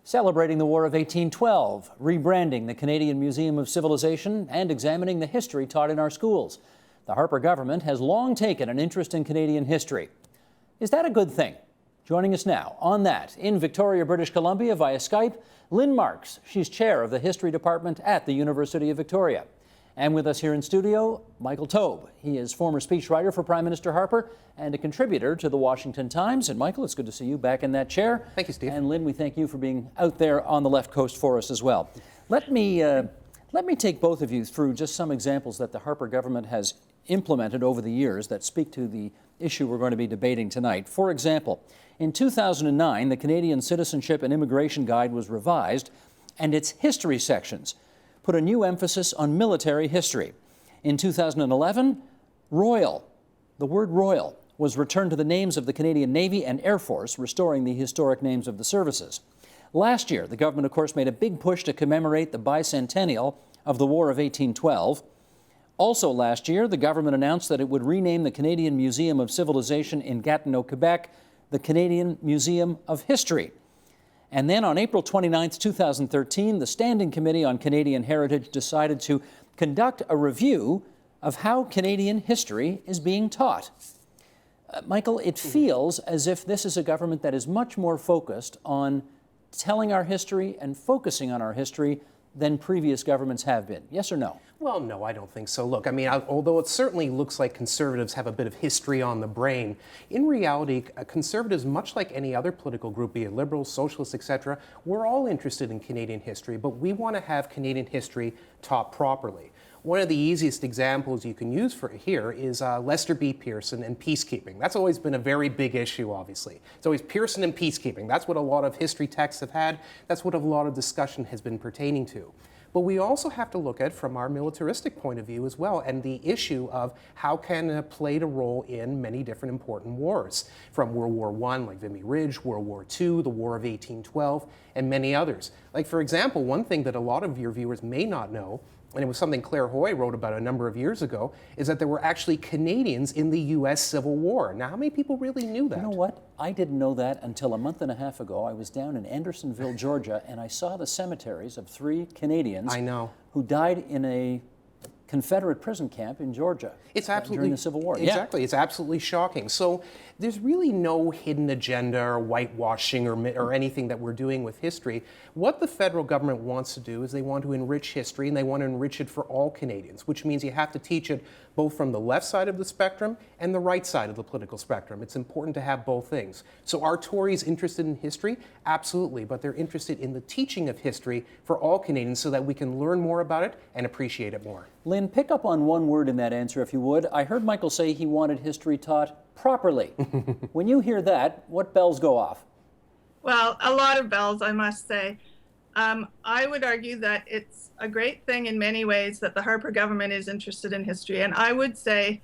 celebrating the War of 1812, rebranding the Canadian Museum of Civilization, and examining the history taught in our schools. The Harper government has long taken an interest in Canadian history. Is that a good thing? Joining us now on that, in Victoria, British Columbia, via Skype, Lynn Marks. She's chair of the History Department at the University of Victoria. And with us here in studio, Michael Taube. He is former speechwriter for Prime Minister Harper and a contributor to the Washington Times. And Michael, it's good to see you back in that chair. Thank you, Steve. And Lynn, we thank you for being out there on the left coast for us as well. Let me take both of you through just some examples that the Harper government has implemented over the years that speak to the issue we're going to be debating tonight. For example, in 2009, the Canadian Citizenship and Immigration Guide was revised, and its history sections put a new emphasis on military history. In 2011, the word royal, was returned to the names of the Canadian Navy and Air Force, restoring the historic names of the services. Last year, the government, of course, made a big push to commemorate the bicentennial of the War of 1812. Also last year, the government announced that it would rename the Canadian Museum of Civilization in Gatineau, Quebec, the Canadian Museum of History. And then on April 29, 2013, the Standing Committee on Canadian Heritage decided to conduct a review of how Canadian history is being taught. Michael, it feels as if this is a government that is much more focused on telling our history and focusing on our history than previous governments have been. Yes or no? Well, no, I don't think so. Look, I mean, although it certainly looks like conservatives have a bit of history on the brain, in reality, conservatives, much like any other political group, be it liberals, socialists, etc., we're all interested in Canadian history, but we want to have Canadian history taught properly. One of the easiest examples you can use for here is Lester B. Pearson and peacekeeping. That's always been a very big issue, obviously. It's always Pearson and peacekeeping. That's what a lot of history texts have had. That's what a lot of discussion has been pertaining to. But we also have to look at from our militaristic point of view as well, and the issue of how Canada played a role in many different important wars, from World War I, like Vimy Ridge, World War II, the War of 1812, and many others. Like, for example, one thing that a lot of your viewers may not know, and it was something Claire Hoy wrote about a number of years ago, is that there were actually Canadians in the U.S. Civil War. Now, how many people really knew that? You know what? I didn't know that until a month and a half ago. I was down in Andersonville, Georgia, and I saw the cemeteries of 3 Canadians who died in a Confederate prison camp in Georgia during the Civil War. Exactly. Yeah. It's absolutely shocking. So there's really no hidden agenda or whitewashing or anything that we're doing with history. What the federal government wants to do is they want to enrich history, and they want to enrich it for all Canadians, which means you have to teach it both from the left side of the spectrum and the right side of the political spectrum. It's important to have both things. So are Tories interested in history? Absolutely, but they're interested in the teaching of history for all Canadians so that we can learn more about it and appreciate it more. Lynn, pick up on one word in that answer, if you would. I heard Michael say he wanted history taught properly. When you hear that, what bells go off? Well, a lot of bells, I must say. I would argue that it's a great thing in many ways that the Harper government is interested in history. And I would say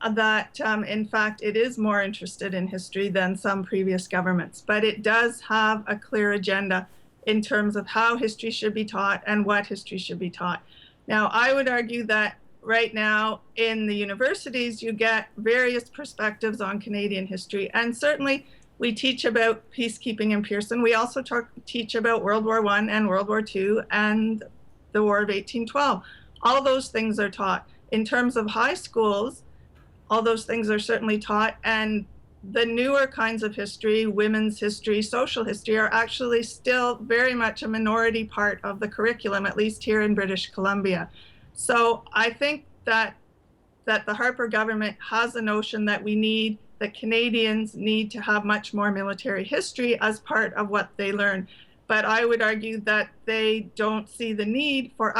that, in fact, it is more interested in history than some previous governments. But it does have a clear agenda in terms of how history should be taught and what history should be taught. Now, I would argue that right now in the universities, you get various perspectives on Canadian history. And certainly, we teach about peacekeeping in Pearson. We also teach about World War I and World War II and the War of 1812. All those things are taught. In terms of high schools, all those things are certainly taught. And the newer kinds of history, women's history, social history, are actually still very much a minority part of the curriculum, at least here in British Columbia. So I think that the Harper government has a notion that that Canadians need to have much more military history as part of what they learn. But I would argue that they don't see the need for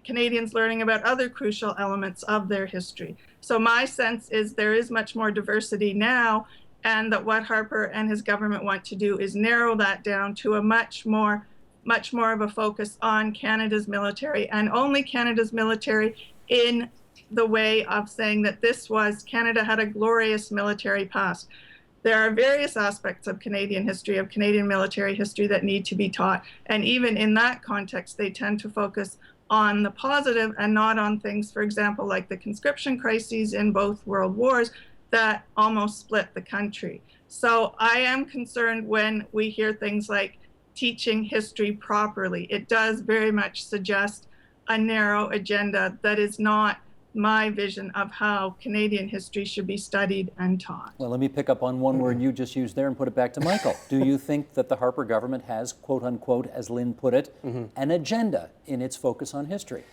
Canadians learning about other crucial elements of their history. So my sense is there is much more diversity now, and that what Harper and his government want to do is narrow that down to a much more of a focus on Canada's military, and only Canada's military in the way of saying that Canada had a glorious military past. There are various aspects of Canadian history, of Canadian military history, that need to be taught. And even in that context, they tend to focus on the positive and not on things, for example, like the conscription crises in both world wars that almost split the country. So I am concerned when we hear things like teaching history properly. It does very much suggest a narrow agenda that is not my vision of how Canadian history should be studied and taught. Well, let me pick up on one word you just used there and put it back to Michael. Do you think that the Harper government has, quote unquote, as Lynn put it, an agenda in its focus on history?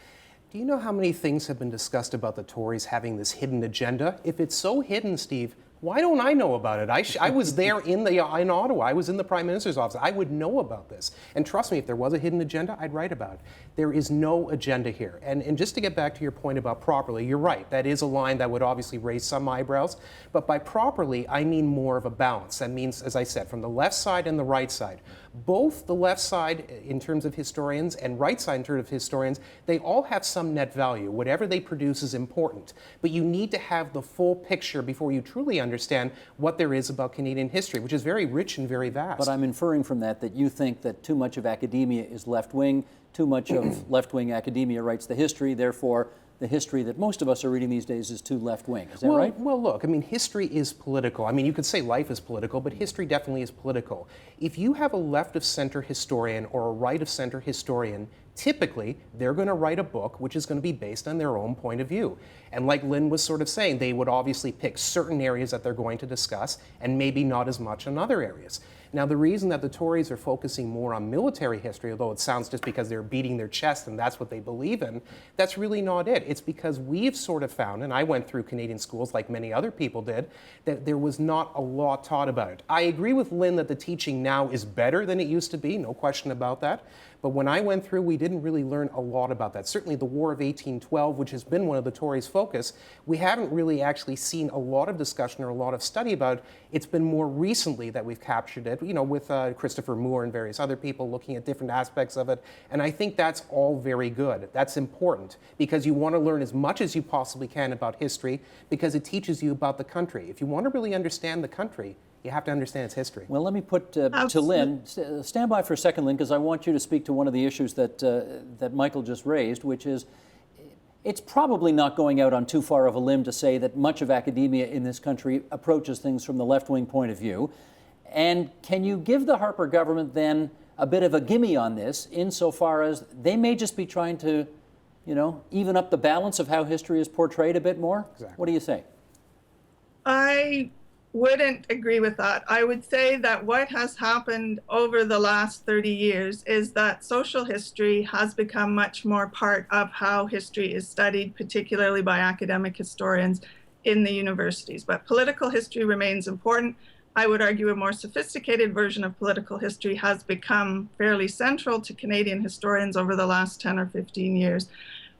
Do you know how many things have been discussed about the Tories having this hidden agenda? If it's so hidden, Steve, why don't I know about it? I was there in Ottawa. I was in the Prime Minister's office. I would know about this. And trust me, if there was a hidden agenda, I'd write about it. There is no agenda here. And just to get back to your point about properly, you're right. That is a line that would obviously raise some eyebrows. But by properly, I mean more of a balance. That means, as I said, from the left side and the right side. Both the left side in terms of historians and right side in terms of historians, they all have some net value. Whatever they produce is important. But you need to have the full picture before you truly understand what there is about Canadian history, which is very rich and very vast. But I'm inferring from that you think that too much of academia is left-wing, too much of left-wing academia writes the history, therefore the history that most of us are reading these days is too left-wing. Is that right? Well, look, I mean, history is political. I mean, you could say life is political, but history definitely is political. If you have a left-of-center historian or a right-of-center historian, typically they're going to write a book which is going to be based on their own point of view. And like Lynn was sort of saying, they would obviously pick certain areas that they're going to discuss and maybe not as much on other areas. Now, the reason that the Tories are focusing more on military history, although it sounds just because they're beating their chest and that's what they believe in, that's really not it. It's because we've sort of found, and I went through Canadian schools like many other people did, that there was not a lot taught about it. I agree with Lynn that the teaching now is better than it used to be, no question about that. But when I went through, we didn't really learn a lot about that. Certainly the War of 1812, which has been one of the Tories' focus, we haven't really actually seen a lot of discussion or a lot of study about it. It's been more recently that we've captured it, you know, with Christopher Moore and various other people looking at different aspects of it. And I think that's all very good. That's important because you want to learn as much as you possibly can about history because it teaches you about the country. If you want to really understand the country, you have to understand its history. Well, let me put to Lynn, stand by for a second, Lynn, because I want you to speak to one of the issues that Michael just raised, which is it's probably not going out on too far of a limb to say that much of academia in this country approaches things from the left-wing point of view. And can you give the Harper government then a bit of a gimme on this insofar as they may just be trying to, you know, even up the balance of how history is portrayed a bit more? Exactly. What do you say? I wouldn't agree with that. I would say that what has happened over the last 30 years is that social history has become much more part of how history is studied, particularly by academic historians in the universities. But political history remains important. I would argue a more sophisticated version of political history has become fairly central to Canadian historians over the last 10 or 15 years.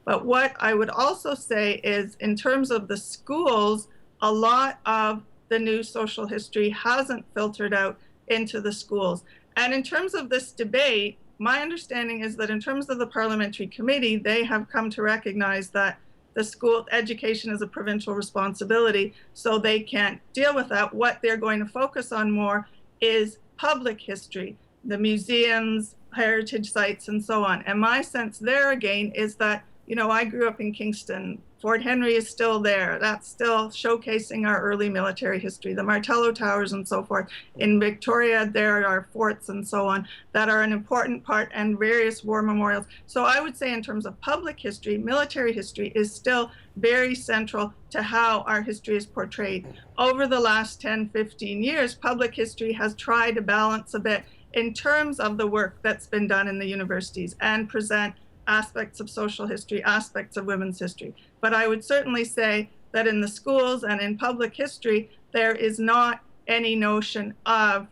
But what I would also say is, in terms of the schools, a lot of the new social history hasn't filtered out into the schools. And in terms of this debate, my understanding is that in terms of the parliamentary committee, they have come to recognize that the school education is a provincial responsibility, so they can't deal with that. What they're going to focus on more is public history, the museums, heritage sites, and so on. And my sense there again is that, you know, I grew up in Kingston. Fort Henry is still there. That's still showcasing our early military history, the Martello Towers and so forth. In Victoria, there are forts and so on that are an important part, and various war memorials. So I would say in terms of public history, military history is still very central to how our history is portrayed. Over the last 10, 15 years, public history has tried to balance a bit in terms of the work that's been done in the universities and present aspects of social history, aspects of women's history. But I would certainly say that in the schools and in public history, there is not any notion of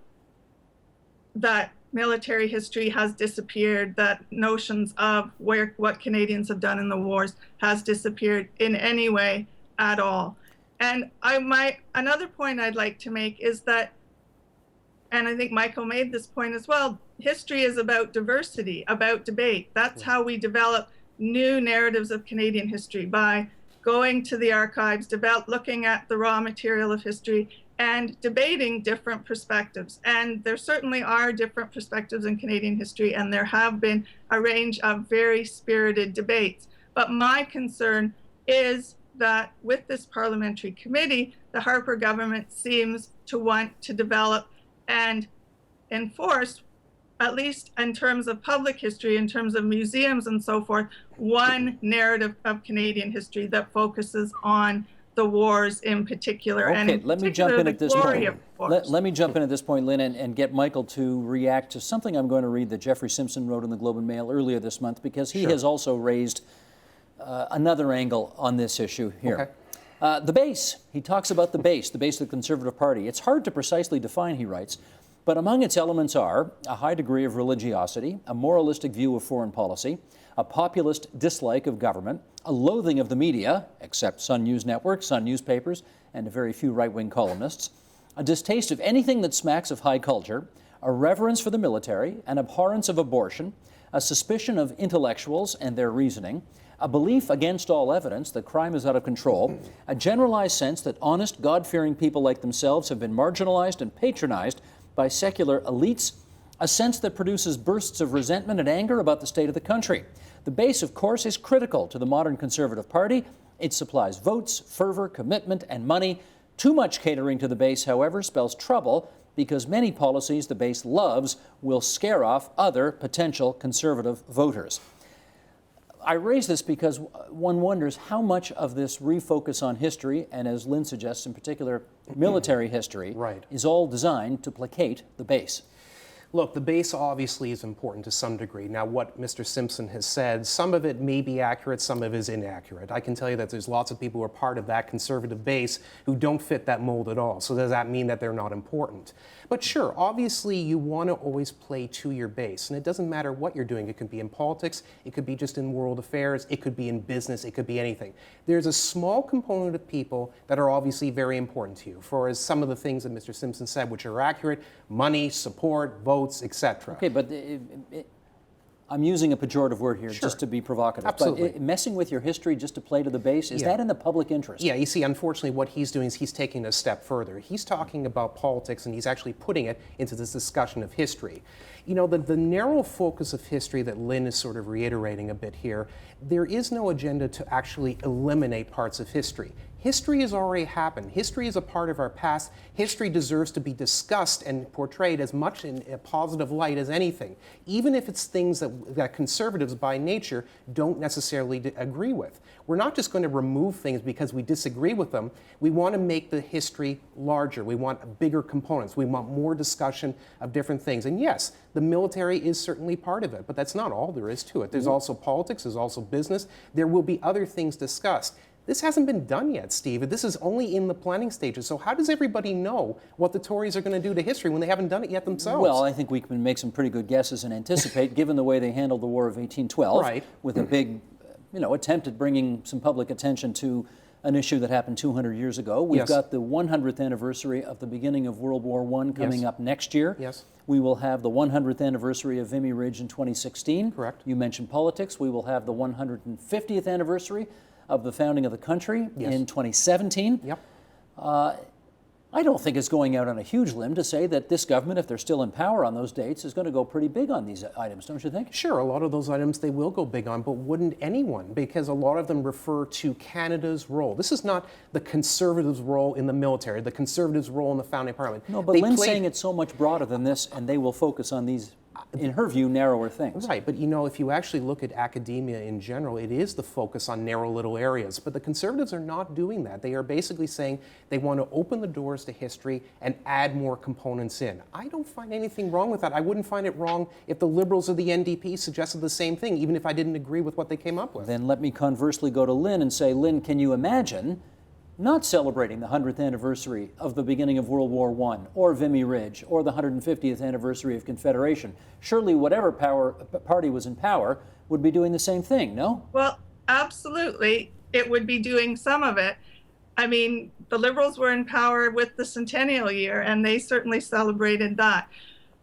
that military history has disappeared, that notions of what Canadians have done in the wars has disappeared in any way at all. And another point I'd like to make is that, and I think Michael made this point as well, history is about diversity, about debate. That's how we develop new narratives of Canadian history, by going to the archives, looking at the raw material of history and debating different perspectives. And there certainly are different perspectives in Canadian history, and there have been a range of very spirited debates. But my concern is that with this parliamentary committee, the Harper government seems to want to develop and enforce at least in terms of public history, in terms of museums and so forth, one narrative of Canadian history that focuses on the wars in particular. Okay, and in let me jump particular, in the at this glory point. of wars. Let me jump in at this point, Lynn, and get Michael to react to something I'm going to read that Jeffrey Simpson wrote in the Globe and Mail earlier this month, because he has also raised another angle on this issue here. Okay. The base. He talks about the base of the Conservative Party. It's hard to precisely define, he writes, but among its elements are a high degree of religiosity, a moralistic view of foreign policy, a populist dislike of government, a loathing of the media, except Sun News Network, Sun newspapers, and a very few right-wing columnists, a distaste of anything that smacks of high culture, a reverence for the military, an abhorrence of abortion, a suspicion of intellectuals and their reasoning, a belief against all evidence that crime is out of control, a generalized sense that honest, God-fearing people like themselves have been marginalized and patronized by secular elites, a sense that produces bursts of resentment and anger about the state of the country. The base, of course, is critical to the modern Conservative Party. It supplies votes, fervor, commitment, and money. Too much catering to the base, however, spells trouble because many policies the base loves will scare off other potential Conservative voters. I raise this because one wonders how much of this refocus on history, and as Lynn suggests, in particular, military history, is all designed to placate the base. Look, the base obviously is important to some degree. Now, what Mr. Simpson has said, some of it may be accurate, some of it is inaccurate. I can tell you that there's lots of people who are part of that conservative base who don't fit that mold at all. So does that mean that they're not important? But sure, obviously you want to always play to your base, and it doesn't matter what you're doing. It could be in politics, it could be just in world affairs, it could be in business, it could be anything. There's a small component of people that are obviously very important to you, for as some of the things that Mr. Simpson said, which are accurate: money, support, votes, etc. Okay, but I'm using a pejorative word here just to be provocative. Absolutely. But messing with your history just to play to the base, is that in the public interest? Yeah, you see, unfortunately, what he's doing is he's taking a step further. He's talking about politics, and he's actually putting it into this discussion of history. You know, the narrow focus of history that Lynn is sort of reiterating a bit here, there is no agenda to actually eliminate parts of history. History has already happened. History is a part of our past. History deserves to be discussed and portrayed as much in a positive light as anything, even if it's things that conservatives by nature don't necessarily agree with. We're not just going to remove things because we disagree with them. We want to make the history larger. We want bigger components. We want more discussion of different things. And yes, the military is certainly part of it, but that's not all there is to it. There's also politics, there's also business. There will be other things discussed. This hasn't been done yet, Steve. This is only in the planning stages. So how does everybody know what the Tories are going to do to history when they haven't done it yet themselves? Well, I think we can make some pretty good guesses and anticipate, given the way they handled the War of 1812, with a big, attempt at bringing some public attention to an issue that happened 200 years ago. We've got the 100th anniversary of the beginning of World War I coming up next year. We will have the 100th anniversary of Vimy Ridge in 2016. Correct. You mentioned politics. We will have the 150th anniversary of the founding of the country in 2017. I don't think it's going out on a huge limb to say that this government, if they're still in power on those dates, is going to go pretty big on these items, don't you think? Sure, a lot of those items they will go big on, but wouldn't anyone? Because a lot of them refer to Canada's role. This is not the Conservatives' role in the military, the Conservatives' role in the founding parliament. No, but Lynn's saying it's so much broader than this, and they will focus on these, in her view, narrower things. Right, but if you actually look at academia in general, it is the focus on narrow little areas. But the Conservatives are not doing that. They are basically saying they want to open the doors to history and add more components in. I don't find anything wrong with that. I wouldn't find it wrong if the Liberals or the NDP suggested the same thing, even if I didn't agree with what they came up with. Then let me conversely go to Lynn and say, Lynn, can you imagine not celebrating the 100th anniversary of the beginning of World War I, or Vimy Ridge, or the 150th anniversary of Confederation? Surely whatever party was in power would be doing the same thing, no? Well, absolutely. It would be doing some of it. I mean, the Liberals were in power with the centennial year, and they certainly celebrated that.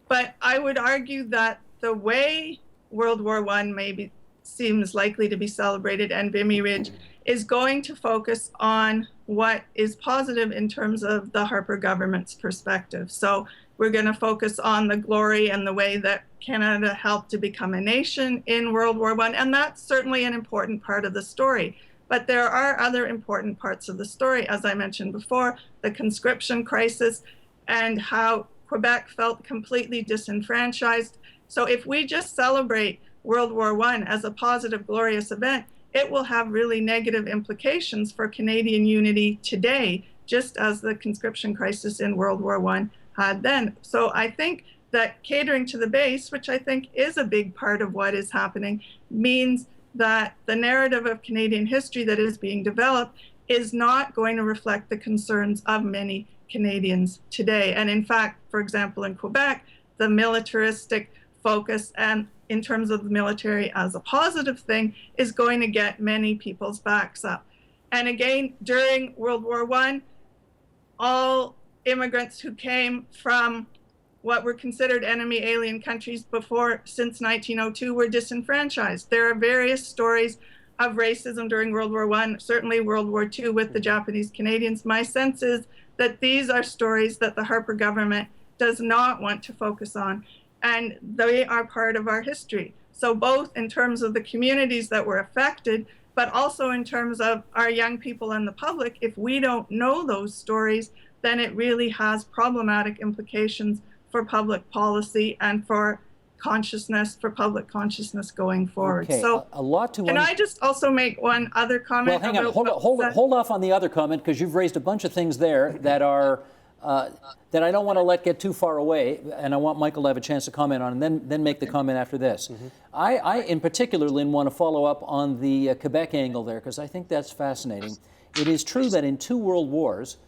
But I would argue that the way World War I maybe seems likely to be celebrated, and Vimy Ridge, is going to focus on what is positive in terms of the Harper government's perspective. So we're going to focus on the glory and the way that Canada helped to become a nation in World War I, and that's certainly an important part of the story. But there are other important parts of the story, as I mentioned before, the Conscription Crisis and how Quebec felt completely disenfranchised, So if we just celebrate World War I as a positive, glorious event, it will have really negative implications for Canadian unity today, just as the conscription crisis in World War I had then. So I think that catering to the base, which I think is a big part of what is happening, means that the narrative of Canadian history that is being developed is not going to reflect the concerns of many Canadians today. And in fact, for example, in Quebec, the militaristic focus and in terms of the military as a positive thing is going to get many people's backs up. And again, during World War I, all immigrants who came from what were considered enemy alien countries since 1902 were disenfranchised. There are various stories of racism during World War I, certainly World War II with the Japanese Canadians. My sense is that these are stories that the Harper government does not want to focus on, and they are part of our history. So both in terms of the communities that were affected, but also in terms of our young people and the public, if we don't know those stories, then it really has problematic implications for public policy and for public consciousness going forward. Okay, so a lot to can I just also make one other comment? Well, hang on, hold off on the other comment, because you've raised a bunch of things there that are that I don't want to let get too far away, and I want Michael to have a chance to comment on, and then make the comment after this. I in particular, Lynn, want to follow up on the Quebec angle there, because I think that's fascinating. It is true that in 2 world wars,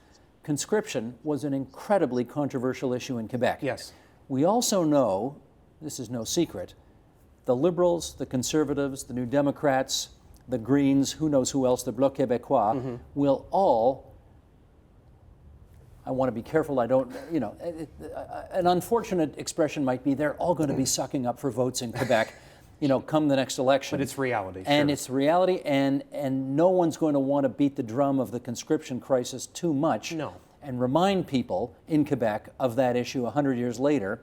conscription was an incredibly controversial issue in Quebec. Yes. We also know, this is no secret, the Liberals, the Conservatives, the New Democrats, the Greens, who knows who else, the Bloc Québécois, will all, I want to be careful, I don't, an unfortunate expression might be they're all going to be sucking up for votes in Quebec, come the next election. But it's reality. And sure. it's reality, and no one's going to want to beat the drum of the conscription crisis too much. No. And remind people in Quebec of that issue 100 years later.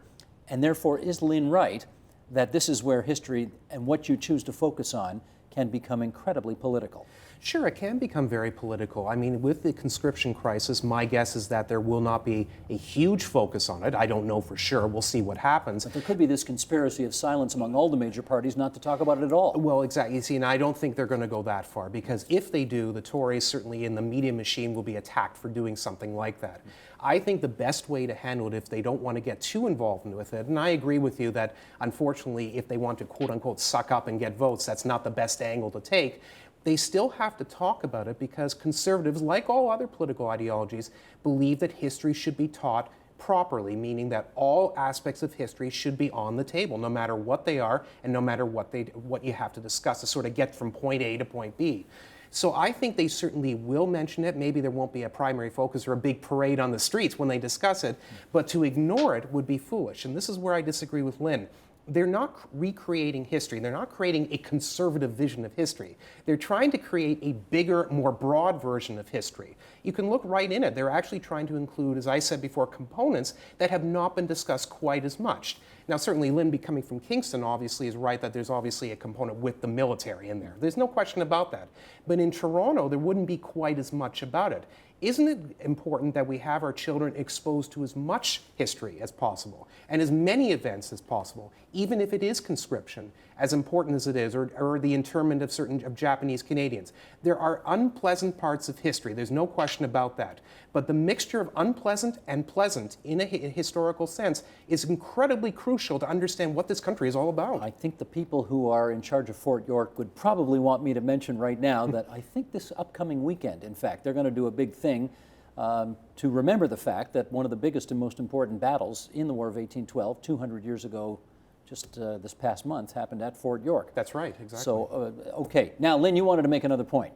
And therefore, is Lynn right that this is where history and what you choose to focus on can become incredibly political? Sure, it can become very political. I mean, with the conscription crisis, my guess is that there will not be a huge focus on it. I don't know for sure. We'll see what happens. But there could be this conspiracy of silence among all the major parties not to talk about it at all. Well, exactly. You see, and I don't think they're going to go that far, because if they do, the Tories, certainly in the media machine, will be attacked for doing something like that. I think the best way to handle it, if they don't want to get too involved with it, and I agree with you that, unfortunately, if they want to quote-unquote suck up and get votes, that's not the best angle to take. They still have to talk about it, because conservatives, like all other political ideologies, believe that history should be taught properly, meaning that all aspects of history should be on the table, no matter what they are and no matter what you have to discuss to sort of get from point A to point B. So I think they certainly will mention it. Maybe there won't be a primary focus or a big parade on the streets when they discuss it, but to ignore it would be foolish. And this is where I disagree with Lynn. They're not recreating history. They're not creating a conservative vision of history. They're trying to create a bigger, more broad version of history. You can look right in it. They're actually trying to include, as I said before, components that have not been discussed quite as much. Now, certainly Lynn, coming from Kingston, obviously is right that there's obviously a component with the military in there. There's no question about that. But in Toronto, there wouldn't be quite as much about it. Isn't it important that we have our children exposed to as much history as possible and as many events as possible, even if it is conscription, as important as it is, or the internment of Japanese Canadians? There are unpleasant parts of history. There's no question about that. But the mixture of unpleasant and pleasant in a historical sense is incredibly crucial to understand what this country is all about. I think the people who are in charge of Fort York would probably want me to mention right now that I think this upcoming weekend, in fact, they're going to do a big thing to remember the fact that one of the biggest and most important battles in the War of 1812, 200 years ago, just this past month, happened at Fort York. That's right, exactly. So, okay. Now, Lynn, you wanted to make another point.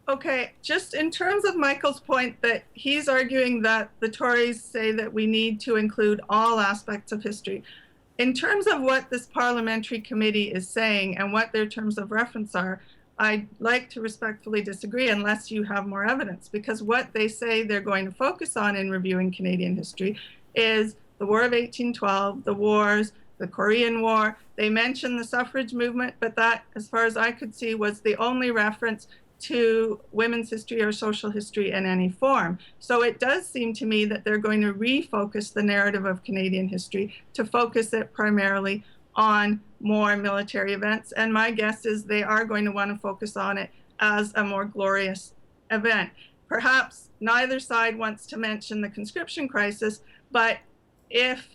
Okay, just in terms of Michael's point that he's arguing that the Tories say that we need to include all aspects of history. In terms of what this parliamentary committee is saying and what their terms of reference are, I'd like to respectfully disagree unless you have more evidence, because what they say they're going to focus on in reviewing Canadian history is the War of 1812, the wars, the Korean War. They mention the suffrage movement, but that, as far as I could see, was the only reference to women's history or social history in any form. So it does seem to me that they're going to refocus the narrative of Canadian history to focus it primarily on more military events. And my guess is they are going to want to focus on it as a more glorious event. Perhaps neither side wants to mention the conscription crisis, but if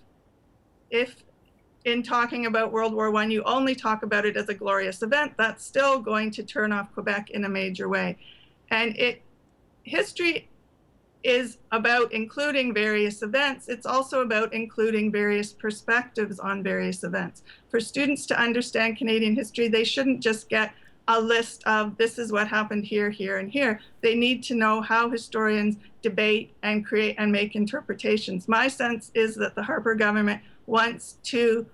in talking about World War I, you only talk about it as a glorious event, that's still going to turn off Quebec in a major way. And history is about including various events. It's also about including various perspectives on various events. For students to understand Canadian history, they shouldn't just get a list of this is what happened here, here, and here. They need to know how historians debate and create and make interpretations. My sense is that the Harper government wants to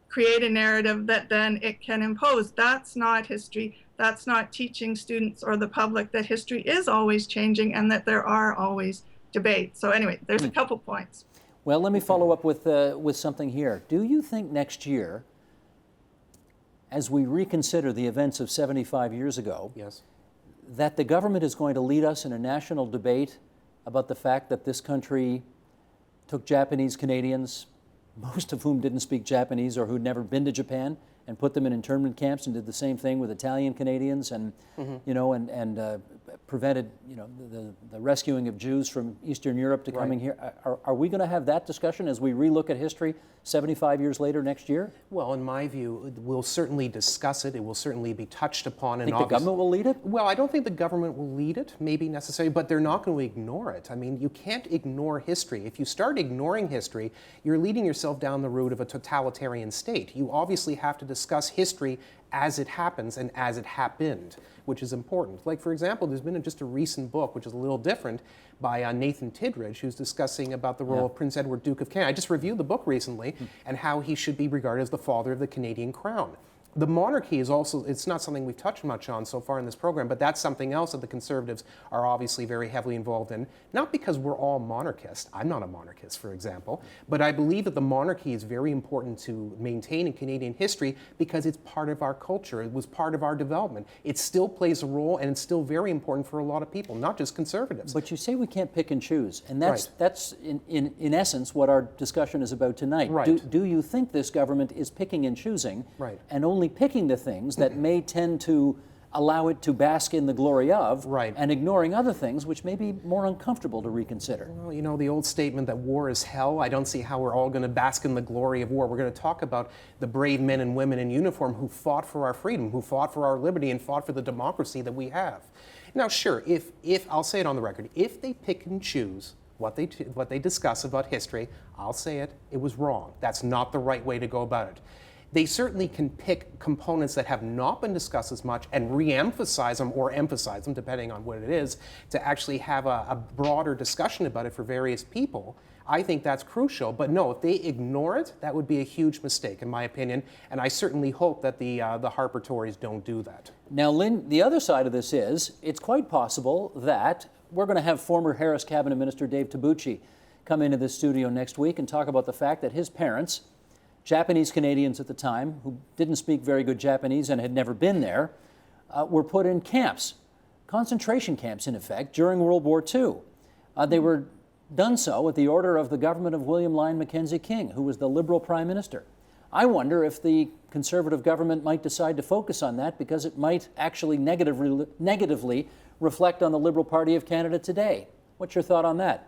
create a narrative that then it can impose. That's not history. That's not teaching students or the public that history is always changing and that there are always debates. So anyway, there's a couple points. Well, let me follow up with something here. Do you think next year, as we reconsider the events of 75 years ago, Yes. that the government is going to lead us in a national debate about the fact that this country took Japanese Canadians, most of whom didn't speak Japanese or who'd never been to Japan, and put them in internment camps, and did the same thing with Italian Canadians, and prevented the rescuing of Jews from Eastern Europe to coming here? Are we going to have that discussion as we relook at history 75 years later next year? Well, in my view, we'll certainly discuss it. It will certainly be touched upon. And Think the government will lead it? Well, I don't think the government will lead it, maybe necessarily, but they're not going to ignore it. I mean, you can't ignore history. If you start ignoring history, you're leading yourself down the route of a totalitarian state. You obviously have to discuss history as it happens and as it happened, which is important. Like, for example, there's been just a recent book, which is a little different, by Nathan Tidridge, who's discussing about the role of Prince Edward, Duke of Canada. I just reviewed the book recently, and how he should be regarded as the father of the Canadian crown. The monarchy is also, it's not something we've touched much on so far in this program, but that's something else that the Conservatives are obviously very heavily involved in. Not because we're all monarchists. I'm not a monarchist, for example, but I believe that the monarchy is very important to maintain in Canadian history because it's part of our culture. It was part of our development. It still plays a role, and it's still very important for a lot of people, not just Conservatives. But you say we can't pick and choose, and that's in essence what our discussion is about tonight. Right. Do you think this government is picking and choosing, and only picking the things that may tend to allow it to bask in the glory of, and ignoring other things which may be more uncomfortable to reconsider? Well, you know, the old statement that war is hell, I don't see how we're all going to bask in the glory of war. We're going to talk about the brave men and women in uniform who fought for our freedom, who fought for our liberty, and fought for the democracy that we have. Now, sure, if I'll say it on the record, if they pick and choose what they discuss about history, I'll say it was wrong. That's not the right way to go about it. They certainly can pick components that have not been discussed as much and re-emphasize them or emphasize them, depending on what it is, to actually have a broader discussion about it for various people. I think that's crucial. But no, if they ignore it, that would be a huge mistake, in my opinion. And I certainly hope that the Harper Tories don't do that. Now, Lynn, the other side of this is, it's quite possible that we're going to have former Harris Cabinet Minister Dave Tabucchi come into this studio next week and talk about the fact that his parents, Japanese Canadians at the time, who didn't speak very good Japanese and had never been there, were put in camps, concentration camps in effect, during World War II. They were done so at the order of the government of William Lyon Mackenzie King, who was the Liberal Prime Minister. I wonder if the Conservative government might decide to focus on that, because it might actually negatively reflect on the Liberal Party of Canada today. What's your thought on that?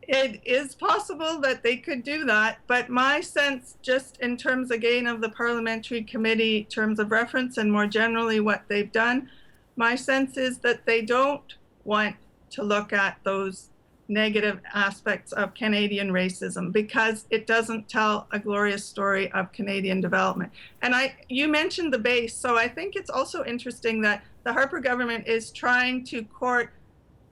It is possible that they could do that, but my sense, just in terms again of the parliamentary committee terms of reference and more generally what they've done, my sense is that they don't want to look at those negative aspects of Canadian racism, because it doesn't tell a glorious story of Canadian development. And you mentioned the base, so I think it's also interesting that the Harper government is trying to court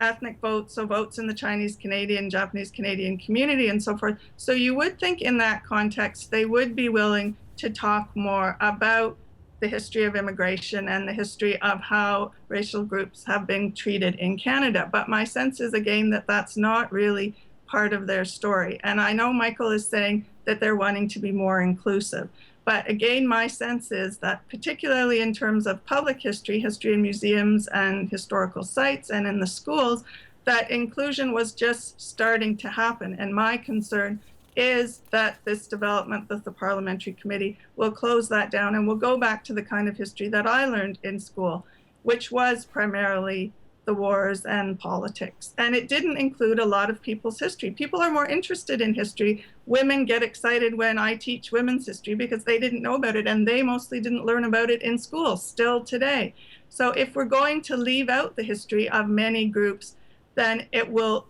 ethnic votes, so votes in the Chinese Canadian, Japanese Canadian community and so forth. So you would think in that context they would be willing to talk more about the history of immigration and the history of how racial groups have been treated in Canada. But my sense is, again, that that's not really part of their story. And I know Michael is saying that they're wanting to be more inclusive. But again, my sense is that particularly in terms of public history, history in museums and historical sites and in the schools, that inclusion was just starting to happen. And my concern is that this development with the parliamentary committee will close that down and will go back to the kind of history that I learned in school, which was primarily the wars and politics. And it didn't include a lot of people's history. People are more interested in history. Women get excited when I teach women's history because they didn't know about it, and they mostly didn't learn about it in school, still today. So if we're going to leave out the history of many groups, then it will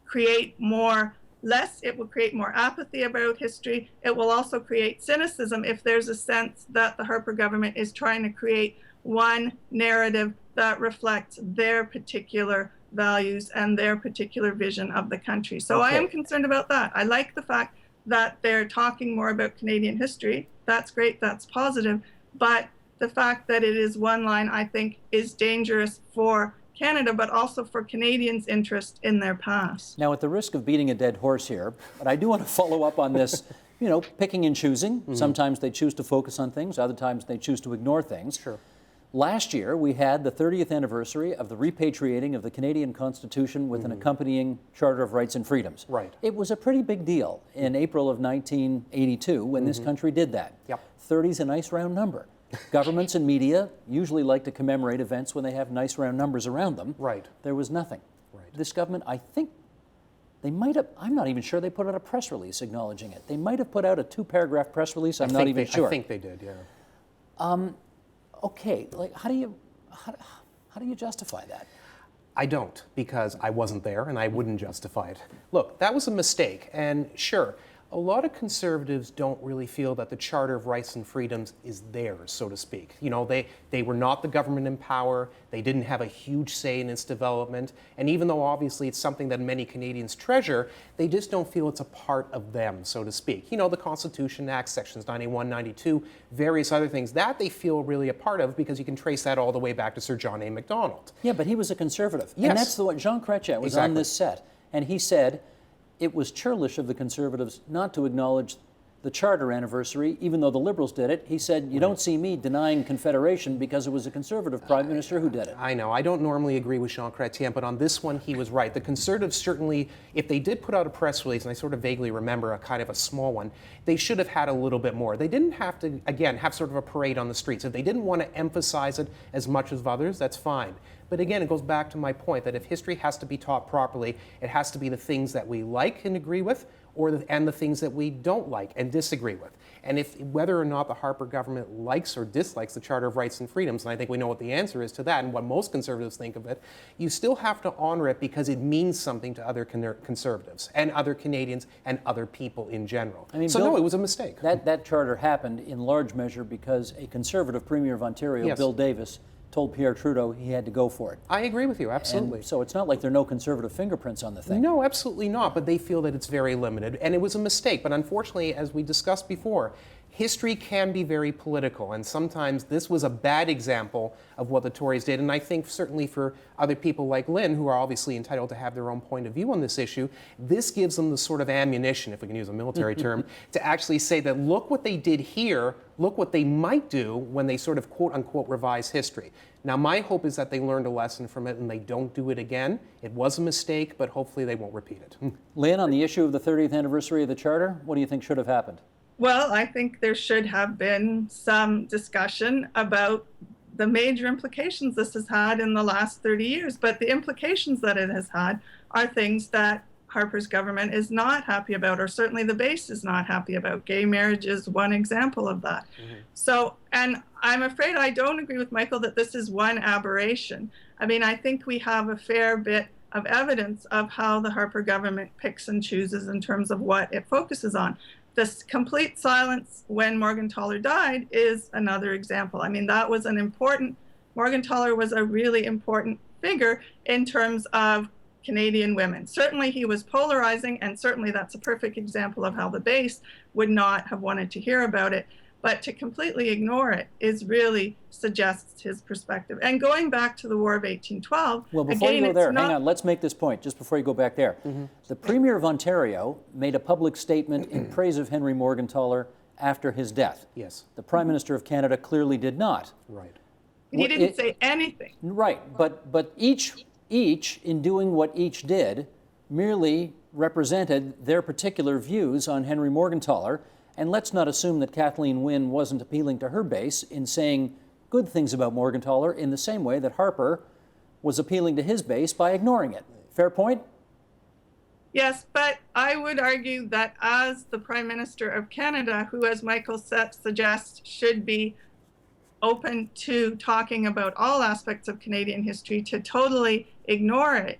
create more apathy about history. It will also create cynicism if there's a sense that the Harper government is trying to create one narrative that reflects their particular values and their particular vision of the country. So I am concerned about that. I like the fact that they're talking more about Canadian history. That's great, that's positive. But the fact that it is one line, I think, is dangerous for Canada, but also for Canadians' interest in their past. Now, at the risk of beating a dead horse here, but I do want to follow up on this, picking and choosing. Sometimes they choose to focus on things, other times they choose to ignore things. Sure. Last year, we had the 30th anniversary of the repatriating of the Canadian Constitution with an accompanying Charter of Rights and Freedoms. Right. It was a pretty big deal in April of 1982 when this country did that. Yep. 30's a nice round number. Governments and media usually like to commemorate events when they have nice round numbers around them. Right. There was nothing. Right. This government, I think, they might have, I'm not even sure they put out a press release acknowledging it. They might have put out a 2-paragraph press release, I'm not even sure. I think they did, yeah. Okay, like how do you justify that? I don't, because I wasn't there and I wouldn't justify it. Look, that was a mistake, and sure, a lot of conservatives don't really feel that the Charter of Rights and Freedoms is theirs, so to speak. They were not the government in power, they didn't have a huge say in its development, and even though obviously it's something that many Canadians treasure, they just don't feel it's a part of them, so to speak. The Constitution Act, Sections 91, 92, various other things, that they feel really a part of because you can trace that all the way back to Sir John A. Macdonald. Yeah, but he was a conservative. Yes. And that's the one, Jean Chrétien was on this set, and he said, it was churlish of the Conservatives not to acknowledge the Charter anniversary, even though the Liberals did it. He said, you don't see me denying Confederation because it was a Conservative Prime Minister who did it. I know. I don't normally agree with Jean Chrétien, but on this one, he was right. The Conservatives certainly, if they did put out a press release, and I sort of vaguely remember a kind of a small one, they should have had a little bit more. They didn't have to, again, have sort of a parade on the streets. If they didn't want to emphasize it as much as others, that's fine. But again, it goes back to my point that if history has to be taught properly, it has to be the things that we like and agree with, and the things that we don't like and disagree with. And whether or not the Harper government likes or dislikes the Charter of Rights and Freedoms, and I think we know what the answer is to that and what most conservatives think of it, you still have to honor it because it means something to other conservatives and other Canadians and other people in general. I mean, so Bill, no, it was a mistake. That charter happened in large measure because a Conservative Premier of Ontario, Bill Davis, told Pierre Trudeau he had to go for it. I agree with you, absolutely. And so it's not like there are no Conservative fingerprints on the thing. No, absolutely not, but they feel that it's very limited, and it was a mistake. But unfortunately, as we discussed before, history can be very political, and sometimes this was a bad example of what the Tories did, and I think certainly for other people like Lynn, who are obviously entitled to have their own point of view on this issue, this gives them the sort of ammunition, if we can use a military term, to actually say that look what they did here, look what they might do when they sort of quote-unquote revise history. Now, my hope is that they learned a lesson from it and they don't do it again. It was a mistake, but hopefully they won't repeat it. Lynn, on the issue of the 30th anniversary of the Charter, what do you think should have happened? Well, I think there should have been some discussion about the major implications this has had in the last 30 years. But the implications that it has had are things that Harper's government is not happy about, or certainly the base is not happy about. Gay marriage is one example of that. So, and I'm afraid I don't agree with Michael that this is one aberration. I mean, I think we have a fair bit of evidence of how the Harper government picks and chooses in terms of what it focuses on. This complete silence when Morgentaler died is another example. I mean, that was Morgentaler was a really important figure in terms of Canadian women. Certainly he was polarizing, and certainly that's a perfect example of how the base would not have wanted to hear about it. But to completely ignore it really suggests his perspective. And going back to the War of 1812, well, before you go there, hang on, let's make this point, just before you go back there. The Premier of Ontario made a public statement in praise of Henry Morgentaler after his death. Yes. The Prime Minister of Canada clearly did not. Right. He didn't say anything. Right, but each, in doing what each did, merely represented their particular views on Henry Morgentaler, and let's not assume that Kathleen Wynne wasn't appealing to her base in saying good things about Morgentaler in the same way that Harper was appealing to his base by ignoring it. Fair point? Yes, but I would argue that as the Prime Minister of Canada, who, as Michael suggests, should be open to talking about all aspects of Canadian history, to totally ignore it,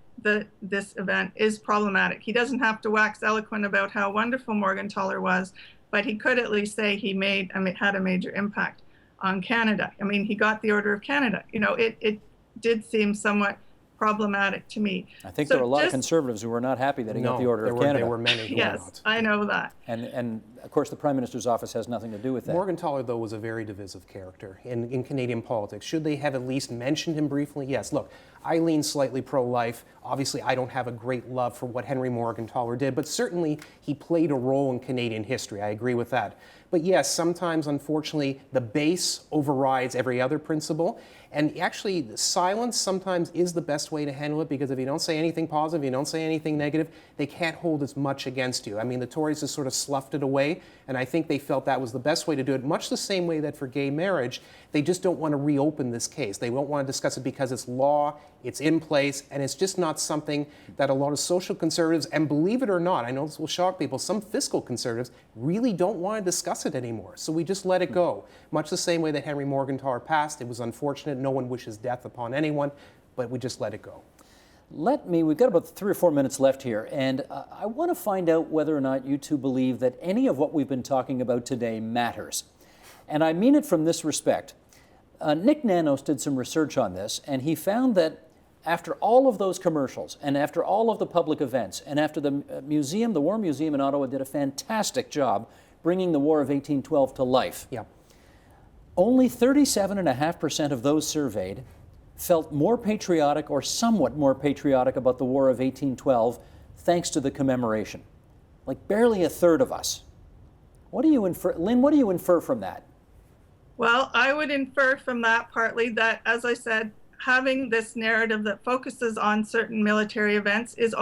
this event is problematic. He doesn't have to wax eloquent about how wonderful Morgentaler was, but he could at least say he had a major impact on Canada. I mean, he got the Order of Canada. You know, it did seem somewhat problematic to me. I think there were a lot of Conservatives who were not happy that he got the Order of Canada. There were many who were not. Yes, I know that. And of course, the Prime Minister's office has nothing to do with that. Morgentaler, though, was a very divisive character in Canadian politics. Should they have at least mentioned him briefly? Yes. Look, I lean slightly pro-life. Obviously, I don't have a great love for what Henry Morgentaler did, but certainly he played a role in Canadian history. I agree with that. But yes, sometimes, unfortunately, the base overrides every other principle. And actually, silence sometimes is the best way to handle it, because if you don't say anything positive, you don't say anything negative, they can't hold as much against you. I mean, the Tories just sort of sloughed it away, and I think they felt that was the best way to do it, much the same way that for gay marriage, they just don't want to reopen this case. They won't want to discuss it because it's law, it's in place, and it's just not something that a lot of social conservatives, and believe it or not, I know this will shock people, some fiscal conservatives really don't want to discuss it anymore. So we just let it go. Much the same way that Henry Morgentaler passed. It was unfortunate. No one wishes death upon anyone, but we just let it go. We've got about 3 or 4 minutes left here, and I want to find out whether or not you two believe that any of what we've been talking about today matters. And I mean it from this respect. Nick Nanos did some research on this, and he found that after all of those commercials, and after all of the public events, and after the museum, the War Museum in Ottawa did a fantastic job bringing the War of 1812 to life. Yeah. Only 37.5% of those surveyed felt more patriotic or somewhat more patriotic about the War of 1812 thanks to the commemoration. Like barely a third of us. What do you infer, Lynn, what do you infer from that? Well, I would infer from that partly that, as I said, having this narrative that focuses on certain military events is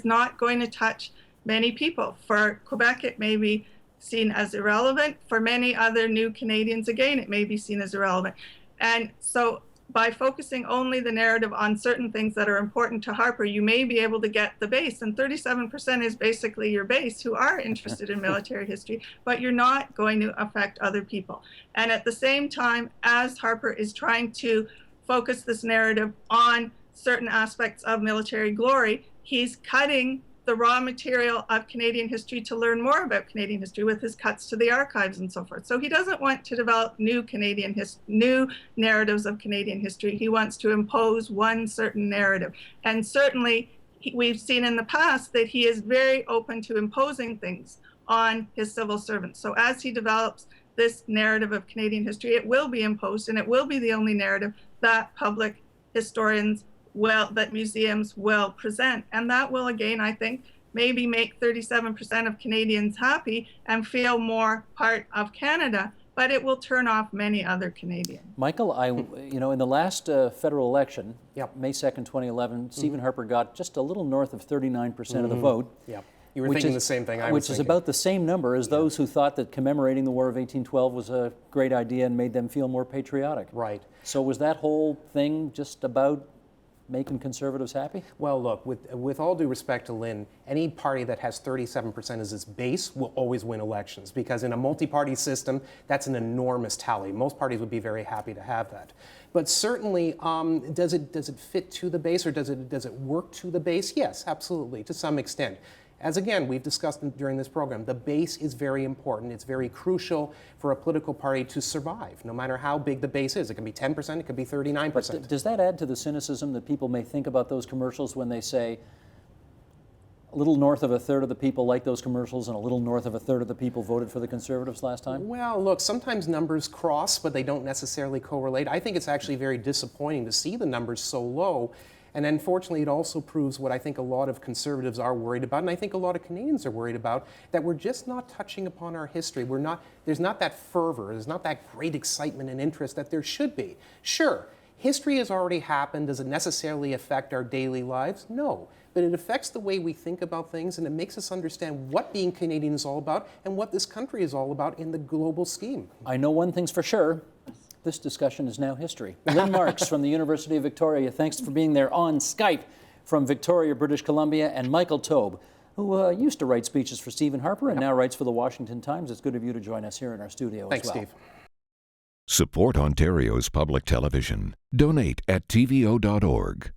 not going to touch many people. For Quebec, it may be seen as irrelevant. For many other new Canadians, again, it may be seen as irrelevant. And so by focusing only the narrative on certain things that are important to Harper, you may be able to get the base. And 37% is basically your base who are interested in military history, but you're not going to affect other people. And at the same time, as Harper is trying to focus this narrative on certain aspects of military glory, he's cutting the raw material of Canadian history to learn more about Canadian history with his cuts to the archives and so forth. So he doesn't want to develop new narratives of Canadian history. He wants to impose one certain narrative. And certainly we've seen in the past that he is very open to imposing things on his civil servants. So as he develops this narrative of Canadian history, it will be imposed, and it will be the only narrative that public historians that museums will present. And that will, again, I think, maybe make 37% of Canadians happy and feel more part of Canada, but it will turn off many other Canadians. Michael, in the last federal election, Yep. May 2nd, 2011, Stephen Harper got just a little north of 39% of the vote. Yeah. You were thinking the same thing I was thinking. Which is about the same number as those who thought that commemorating the War of 1812 was a great idea and made them feel more patriotic. Right. So was that whole thing just about making conservatives happy? Well, look, with all due respect to Lynn, any party that has 37% as its base will always win elections, because in a multi-party system, that's an enormous tally. Most parties would be very happy to have that. But certainly, does it fit to the base, or does it work to the base? Yes, absolutely, to some extent. As again, we've discussed during this program, the base is very important. It's very crucial for a political party to survive, no matter how big the base is. It can be 10%, it could be 39%. But does that add to the cynicism that people may think about those commercials when they say a little north of a third of the people like those commercials and a little north of a third of the people voted for the Conservatives last time? Well, look, sometimes numbers cross, but they don't necessarily correlate. I think it's actually very disappointing to see the numbers so low. And unfortunately, it also proves what I think a lot of conservatives are worried about, and I think a lot of Canadians are worried about, that we're just not touching upon our history. There's not that fervor, there's not that great excitement and interest that there should be. Sure, history has already happened. Does it necessarily affect our daily lives? No. But it affects the way we think about things, and it makes us understand what being Canadian is all about and what this country is all about in the global scheme. I know one thing's for sure. This discussion is now history. Lynn Marks from the University of Victoria, thanks for being there on Skype from Victoria, British Columbia, and Michael Taube, who used to write speeches for Stephen Harper and now writes for the Washington Times. It's good of you to join us here in our studio Thanks, as well. Steve. Support Ontario's public television. Donate at tvo.org.